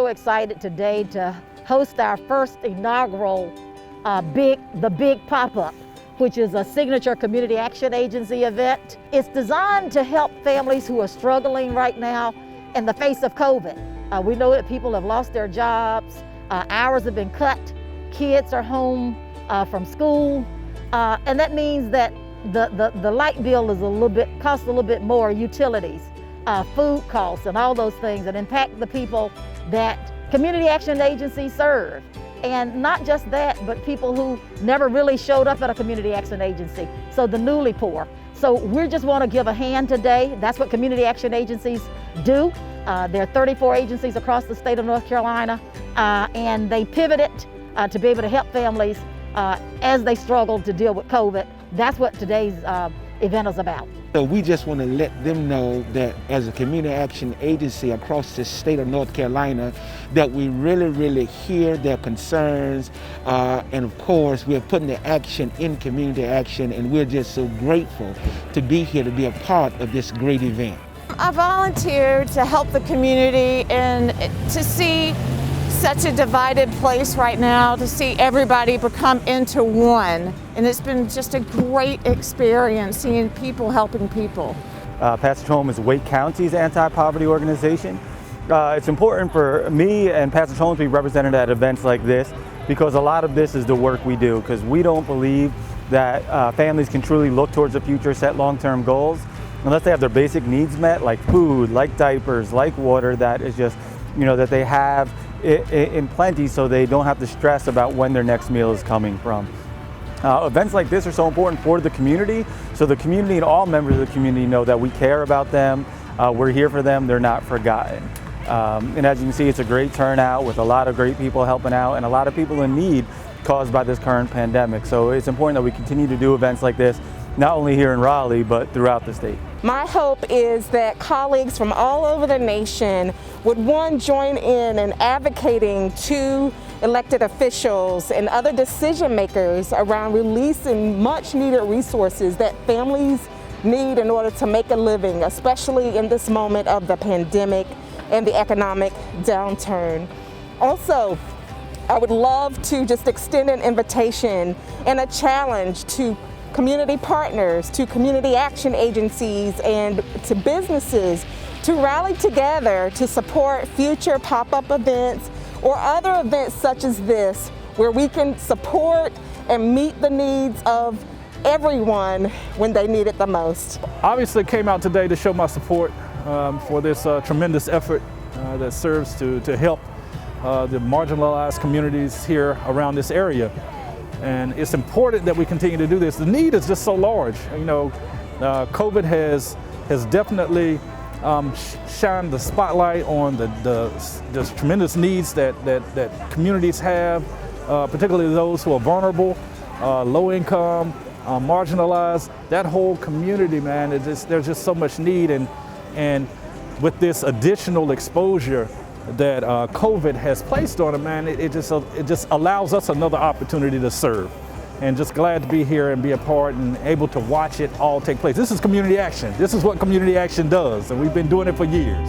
excited today to host our first inaugural the Big Pop-Up, which is a signature community action agency event. It's designed to help families who are struggling right now in the face of COVID. We know that people have lost their jobs, hours have been cut, kids are home from school, and that means that the light bill is costs a little bit more, utilities, food costs, and all those things that impact the people that community action agencies serve. And not just that, but people who never really showed up at a community action agency, so the newly poor. So we just want to give a hand today. That's what community action agencies do. There are 34 agencies across the state of North Carolina, and they pivoted to be able to help families as they struggle to deal with COVID. That's what today's event is about. So we just want to let them know that as a community action agency across the state of North Carolina, that we really hear their concerns, and of course we're putting the action in community action, and we're just so grateful to be here to be a part of this great event. I volunteered to help the community and to see such a divided place right now, to see everybody become into one. And it's been just a great experience seeing people helping people. Passage Home is Wake County's anti-poverty organization. It's important for me and Passage Home to be represented at events like this because a lot of this is the work we do, because we don't believe that families can truly look towards the future, set long-term goals, unless they have their basic needs met, like food, like diapers, like water, that is just, that they have in plenty so they don't have to stress about when their next meal is coming from. Events like this are so important for the community, so the community and all members of the community know that we care about them, we're here for them, they're not forgotten. And as you can see, it's a great turnout with a lot of great people helping out and a lot of people in need caused by this current pandemic. So it's important that we continue to do events like this, not only here in Raleigh, but throughout the state. My hope is that colleagues from all over the nation would, one, join in advocating to elected officials and other decision makers around releasing much needed resources that families need in order to make a living, especially in this moment of the pandemic and the economic downturn. Also, I would love to just extend an invitation and a challenge to community partners, to community action agencies, and to businesses to rally together to support future pop-up events or other events such as this, where we can support and meet the needs of everyone when they need it the most. Obviously came out today to show my support for this tremendous effort that serves to help the marginalized communities here around this area. And it's important that we continue to do this. The need is just so large. COVID has definitely shined the spotlight on the tremendous needs that communities have, particularly those who are vulnerable, low income, marginalized. That whole community, man, there's just so much need, and with this additional exposure that COVID has placed on it, man, it just allows us another opportunity to serve. And just glad to be here and be a part and able to watch it all take place. This is community action. This is what community action does, and we've been doing it for years.